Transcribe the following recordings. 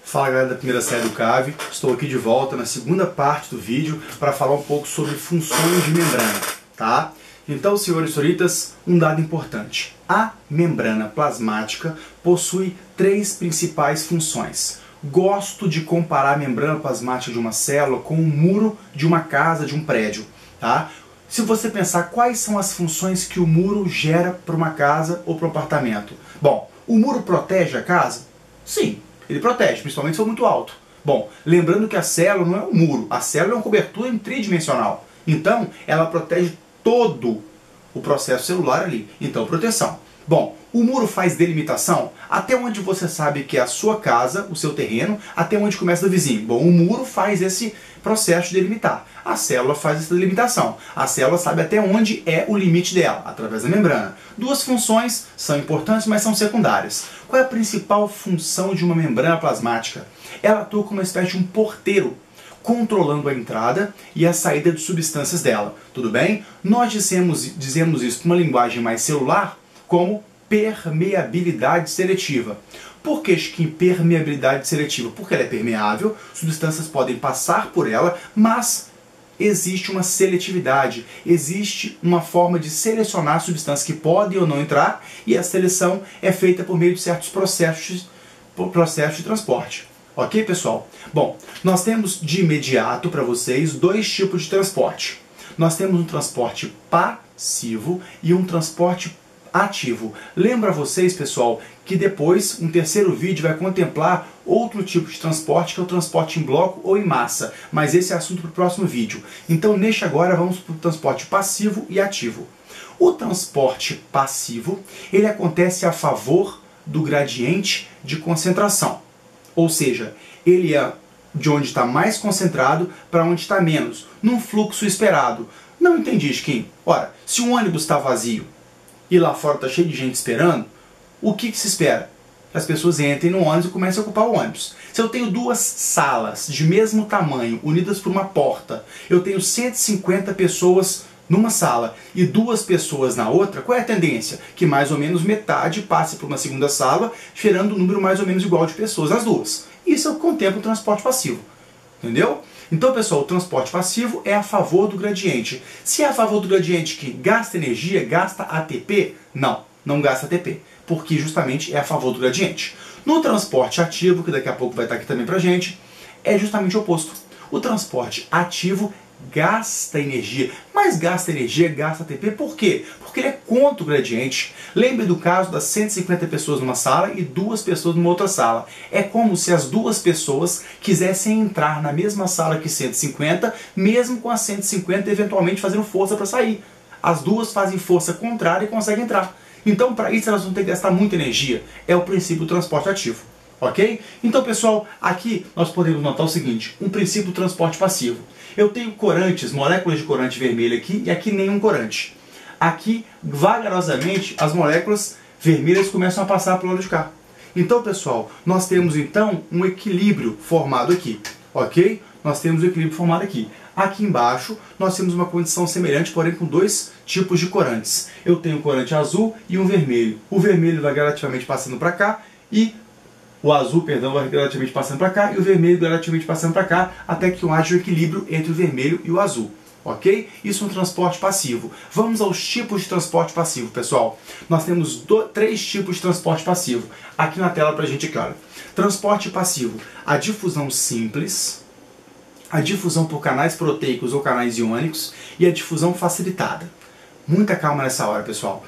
Fala galera da primeira série do CAV, estou aqui de volta na segunda parte do vídeo para falar um pouco sobre funções de membrana, tá? Então, senhores e senhoritas, um dado importante. A membrana plasmática possui três principais funções. Gosto de comparar a membrana plasmática de uma célula com o muro de uma casa, de um prédio, tá? Se você pensar quais são as funções que o muro gera para uma casa ou para um apartamento. Bom, o muro protege a casa? Sim, ele protege, principalmente se for muito alto. Bom, lembrando que a célula não é um muro, a célula é uma cobertura tridimensional. Então, ela protege todo o processo celular ali. Então, proteção. Bom, o muro faz delimitação até onde você sabe que é a sua casa, o seu terreno, até onde começa o vizinho. Bom, o muro faz esse processo de delimitar. A célula faz essa delimitação. A célula sabe até onde é o limite dela, através da membrana. Duas funções são importantes, mas são secundárias. Qual é a principal função de uma membrana plasmática? Ela atua como uma espécie de um porteiro, controlando a entrada e a saída de substâncias dela. Tudo bem? Nós dizemos isso numa linguagem mais celular como permeabilidade seletiva. Por que permeabilidade seletiva? Porque ela é permeável, substâncias podem passar por ela, mas existe uma seletividade, existe uma forma de selecionar substâncias que podem ou não entrar, e a seleção é feita por meio de certos processos de transporte. Ok, pessoal? Bom, nós temos de imediato para vocês dois tipos de transporte. Nós temos um transporte passivo e um transporte ativo. Lembra vocês, pessoal, que depois um terceiro vídeo vai contemplar outro tipo de transporte, que é o transporte em bloco ou em massa. Mas esse é assunto para o próximo vídeo. Então, neste agora, vamos para o transporte passivo e ativo. O transporte passivo, ele acontece a favor do gradiente de concentração. Ou seja, ele é de onde está mais concentrado para onde está menos, num fluxo esperado. Não entendi, Skin. Ora, se o ônibus está vazio e lá fora está cheio de gente esperando, o que se espera? Que as pessoas entrem no ônibus e comecem a ocupar o ônibus. Se eu tenho duas salas de mesmo tamanho, unidas por uma porta, eu tenho 150 pessoas numa sala e duas pessoas na outra, qual é a tendência? Que mais ou menos metade passe por uma segunda sala, gerando um número mais ou menos igual de pessoas nas duas. Isso contempla o transporte passivo. Entendeu? Então, pessoal, o transporte passivo é a favor do gradiente. Se é a favor do gradiente que gasta energia, gasta ATP? Não, não gasta ATP, porque justamente é a favor do gradiente. No transporte ativo, que daqui a pouco vai estar aqui também pra gente, é justamente o oposto. O transporte ativo gasta energia, mas gasta energia, gasta ATP, por quê? Porque ele é contra o gradiente. Lembre do caso das 150 pessoas numa sala e duas pessoas numa outra sala. É como se as duas pessoas quisessem entrar na mesma sala que 150, mesmo com as 150 eventualmente fazendo força para sair. As duas fazem força contrária e conseguem entrar. Então, para isso, elas vão ter que gastar muita energia. É o princípio do transporte ativo. Ok? Então, pessoal, aqui nós podemos notar o seguinte, um princípio do transporte passivo. Eu tenho corantes, moléculas de corante vermelho aqui, e aqui nenhum corante. Aqui, vagarosamente, as moléculas vermelhas começam a passar pelo lado de cá. Então, pessoal, nós temos então um equilíbrio formado aqui, ok? Nós temos um equilíbrio formado aqui. Aqui embaixo, nós temos uma condição semelhante, porém com dois tipos de corantes. Eu tenho um corante azul e um vermelho. O vermelho vai gradativamente passando para cá e o azul, perdão, vai gradativamente passando para cá e o vermelho gradativamente passando para cá, até que haja um equilíbrio entre o vermelho e o azul. Ok? Isso é um transporte passivo. Vamos aos tipos de transporte passivo, pessoal. Nós temos três tipos de transporte passivo. Aqui na tela pra gente aqui, olha. Transporte passivo. A difusão simples, a difusão por canais proteicos ou canais iônicos e a difusão facilitada. Muita calma nessa hora, pessoal.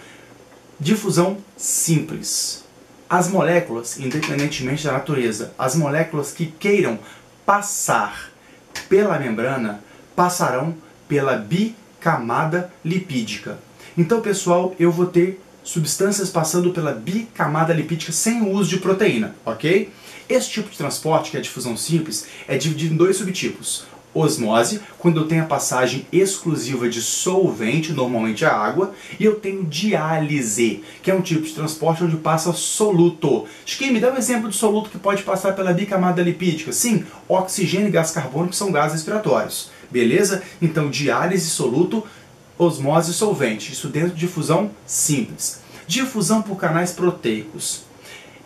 Difusão simples. As moléculas, independentemente da natureza, as moléculas que queiram passar pela membrana, passarão pela bicamada lipídica. Então, pessoal, eu vou ter substâncias passando pela bicamada lipídica sem o uso de proteína, ok? Esse tipo de transporte, que é a difusão simples, é dividido em dois subtipos. Osmose, quando eu tenho a passagem exclusiva de solvente, normalmente a água, e eu tenho diálise, que é um tipo de transporte onde passa soluto. Skin, me dá um exemplo de soluto que pode passar pela bicamada lipídica. Sim, oxigênio e gás carbônico são gases respiratórios. Beleza? Então, diálise, soluto, osmose e solvente. Isso dentro de difusão simples. Difusão por canais proteicos.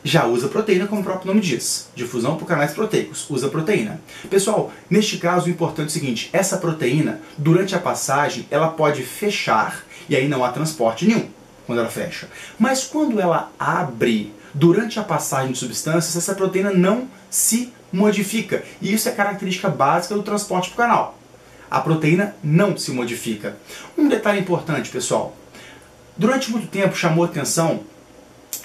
já usa proteína, como o próprio nome diz. Difusão por canais proteicos, usa proteína. Pessoal, neste caso o importante é o seguinte, essa proteína, durante a passagem, ela pode fechar e aí não há transporte nenhum quando ela fecha. Mas quando ela abre, durante a passagem de substâncias, essa proteína não se modifica. E isso é característica básica do transporte por canal. A proteína não se modifica. Um detalhe importante, pessoal. Durante muito tempo chamou a atenção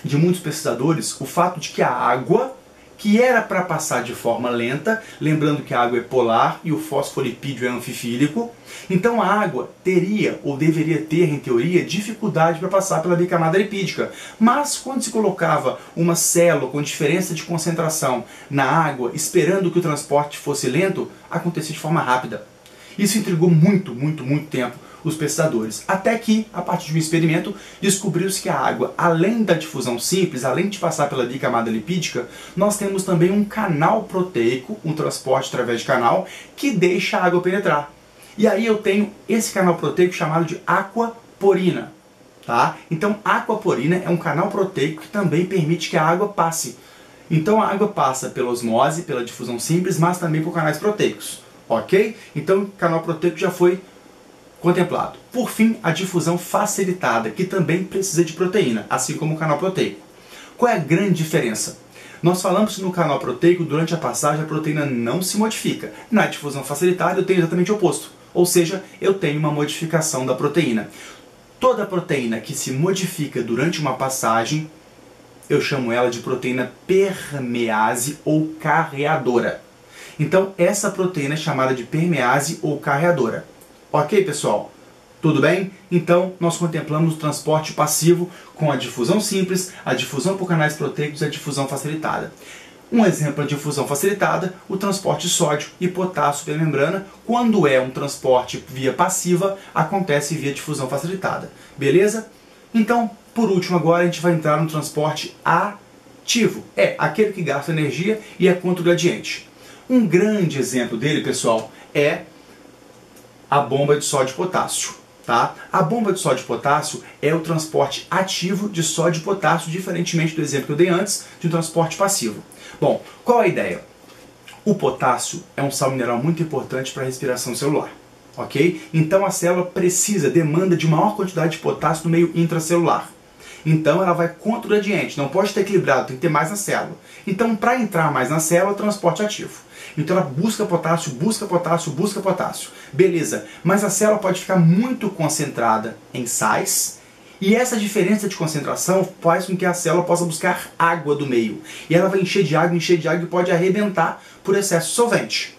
de muitos pesquisadores o fato de que a água, que era para passar de forma lenta, lembrando que a água é polar e o fosfolipídio é anfifílico, então a água teria ou deveria ter, em teoria, dificuldade para passar pela bicamada lipídica. Mas quando se colocava uma célula com diferença de concentração na água, esperando que o transporte fosse lento, acontecia de forma rápida. Isso intrigou muito tempo os pesquisadores, até que, a partir de um experimento, descobriu-se que a água, além da difusão simples, além de passar pela bicamada lipídica, nós temos também um canal proteico, um transporte através de canal, que deixa a água penetrar. E aí eu tenho esse canal proteico chamado de aquaporina. Tá? Então, a aquaporina é um canal proteico que também permite que a água passe. Então, a água passa pela osmose, pela difusão simples, mas também por canais proteicos. Ok? Então, o canal proteico já foi contemplado. Por fim, a difusão facilitada, que também precisa de proteína, assim como o canal proteico. Qual é a grande diferença? Nós falamos que no canal proteico, durante a passagem, a proteína não se modifica. Na difusão facilitada, eu tenho exatamente o oposto. Ou seja, eu tenho uma modificação da proteína. Toda proteína que se modifica durante uma passagem, eu chamo ela de proteína permease ou carreadora. Então, essa proteína é chamada de permease ou carreadora. Ok, pessoal? Tudo bem? Então, nós contemplamos o transporte passivo com a difusão simples, a difusão por canais proteicos e a difusão facilitada. Um exemplo de difusão facilitada, o transporte de sódio e potássio pela membrana. Quando é um transporte via passiva, acontece via difusão facilitada. Beleza? Então, por último agora, a gente vai entrar no transporte ativo. É aquele que gasta energia e é contra o gradiente. Um grande exemplo dele, pessoal, é a bomba de sódio e potássio. Tá? A bomba de sódio e potássio é o transporte ativo de sódio e potássio, diferentemente do exemplo que eu dei antes, de um transporte passivo. Bom, qual a ideia? O potássio é um sal mineral muito importante para a respiração celular. Ok? Então a célula demanda de maior quantidade de potássio no meio intracelular. Então ela vai contra o gradiente, não pode estar equilibrado, tem que ter mais na célula. Então, para entrar mais na célula, transporte ativo. Então ela busca potássio, busca potássio, busca potássio. Beleza, mas a célula pode ficar muito concentrada em sais, e essa diferença de concentração faz com que a célula possa buscar água do meio. E ela vai encher de água e pode arrebentar por excesso de solvente.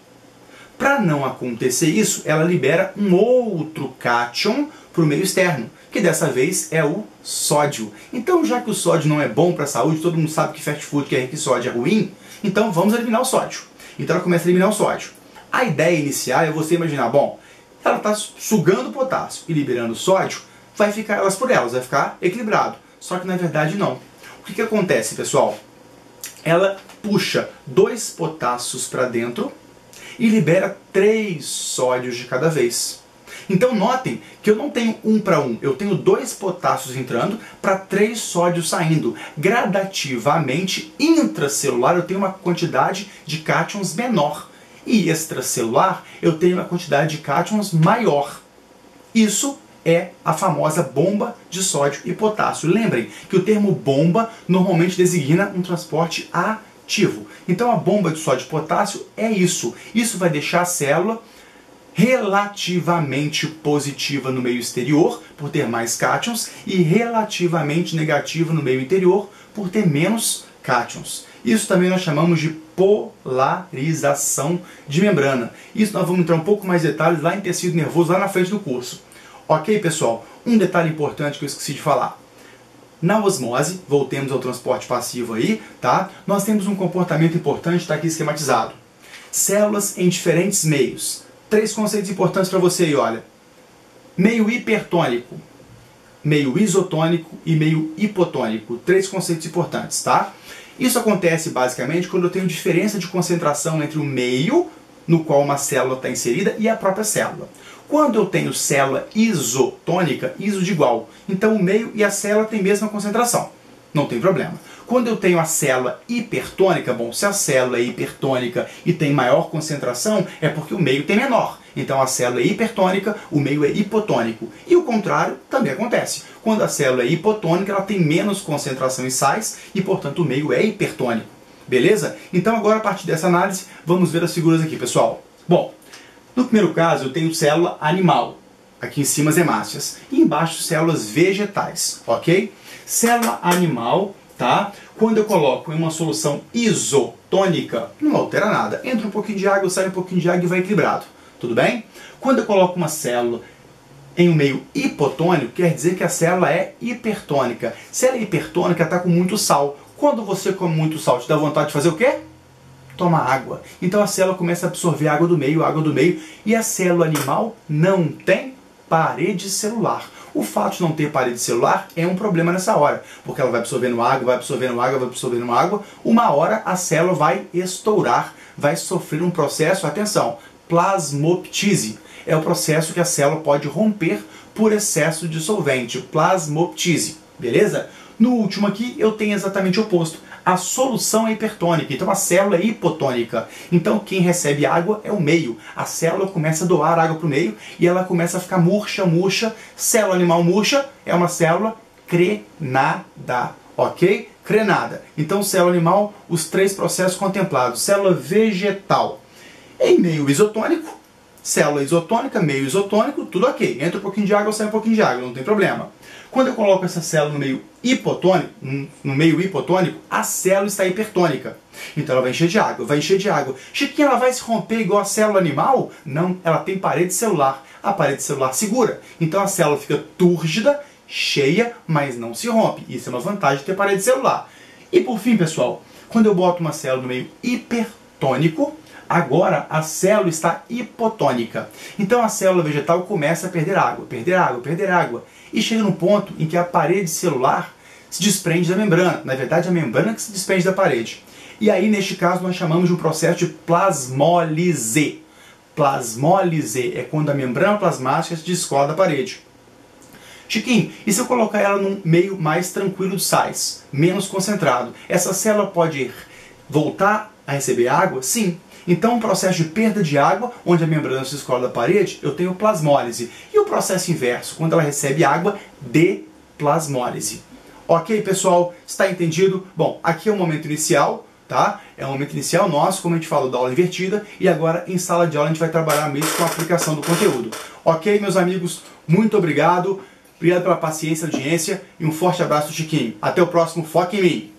Para não acontecer isso, ela libera um outro cátion para o meio externo, que dessa vez é o sódio. Então, já que o sódio não é bom para a saúde, todo mundo sabe que fast food que é rico em sódio é ruim, então vamos eliminar o sódio. Então ela começa a eliminar o sódio. A ideia inicial é você imaginar, bom, ela está sugando o potássio e liberando o sódio, vai ficar elas por elas, vai ficar equilibrado. Só que na verdade não. O que acontece, pessoal? Ela puxa 2 potássios para dentro e libera 3 sódios de cada vez. Então notem que eu não tenho 1 para 1, eu tenho 2 potássios entrando para 3 sódios saindo. Gradativamente, intracelular, eu tenho uma quantidade de cátions menor. E extracelular, eu tenho uma quantidade de cátions maior. Isso é a famosa bomba de sódio e potássio. Lembrem que o termo bomba normalmente designa um transporte ativo. Então a bomba de sódio e potássio é isso. Isso vai deixar a célula relativamente positiva no meio exterior, por ter mais cátions, e relativamente negativa no meio interior, por ter menos cátions. Isso também nós chamamos de polarização de membrana. Isso nós vamos entrar um pouco mais em detalhes lá em tecido nervoso, lá na frente do curso. Ok, pessoal? Um detalhe importante que eu esqueci de falar. Na osmose, voltemos ao transporte passivo aí, tá? Nós temos um comportamento importante, está aqui esquematizado. Células em diferentes meios. 3 conceitos importantes para você aí, olha. Meio hipertônico, meio isotônico e meio hipotônico. 3 conceitos importantes, tá? Isso acontece basicamente quando eu tenho diferença de concentração entre o meio no qual uma célula está inserida e a própria célula. Quando eu tenho célula isotônica, iso de igual, então o meio e a célula têm a mesma concentração. Não tem problema. Quando eu tenho a célula hipertônica, bom, se a célula é hipertônica e tem maior concentração, é porque o meio tem menor. Então a célula é hipertônica, o meio é hipotônico. E o contrário também acontece. Quando a célula é hipotônica, ela tem menos concentração em sais e, portanto, o meio é hipertônico. Beleza? Então agora, a partir dessa análise, vamos ver as figuras aqui, pessoal. Bom, no primeiro caso eu tenho célula animal. Aqui em cima as hemácias. E embaixo células vegetais, ok? Célula animal, tá? Quando eu coloco em uma solução isotônica, não altera nada. Entra um pouquinho de água, sai um pouquinho de água e vai equilibrado. Tudo bem? Quando eu coloco uma célula em um meio hipotônico, quer dizer que a célula é hipertônica. Se ela é hipertônica, está com muito sal. Quando você come muito sal, te dá vontade de fazer o quê? Tomar água. Então a célula começa a absorver água do meio, e a célula animal não tem parede celular. O fato de não ter parede celular é um problema nessa hora, porque ela vai absorvendo água, vai absorvendo água, vai absorvendo água. Uma hora a célula vai estourar, vai sofrer um processo, atenção, plasmoptise. É o processo que a célula pode romper por excesso de solvente, plasmoptise. Beleza? No último aqui eu tenho exatamente o oposto. A solução é hipertônica, então a célula é hipotônica. Então quem recebe água é o meio. A célula começa a doar água para o meio e ela começa a ficar murcha. Célula animal murcha é uma célula crenada, ok? Crenada. Então célula animal, os três processos contemplados. Célula vegetal em meio isotônico, célula isotônica, meio isotônico, tudo ok. Entra um pouquinho de água, sai um pouquinho de água, não tem problema. Quando eu coloco essa célula no meio hipotônico, a célula está hipertônica. Então ela vai encher de água, Chiquinho, ela vai se romper igual a célula animal? Não, ela tem parede celular. A parede celular segura. Então a célula fica túrgida, cheia, mas não se rompe. Isso é uma vantagem de ter parede celular. E por fim, pessoal, quando eu boto uma célula no meio hipertônico, agora a célula está hipotônica. Então a célula vegetal começa a perder água. E chega num ponto em que a parede celular se desprende da membrana. Na verdade, a membrana que se desprende da parede. E aí, neste caso, nós chamamos de um processo de plasmólise. Plasmólise é quando a membrana plasmática se descola da parede. Chiquinho, e se eu colocar ela num meio mais tranquilo de sais, menos concentrado, essa célula pode voltar a receber água? Sim. Então, um processo de perda de água, onde a membrana se descola da parede, eu tenho plasmólise. E o processo inverso, quando ela recebe água, deplasmólise. Ok, pessoal? Está entendido? Bom, aqui é o momento inicial, tá? É o momento inicial nosso, como a gente falou, da aula invertida, e agora em sala de aula a gente vai trabalhar mesmo com a aplicação do conteúdo. Ok, meus amigos? Muito obrigado. Obrigado pela paciência e audiência, e um forte abraço do Chiquinho. Até o próximo Foca em Mim!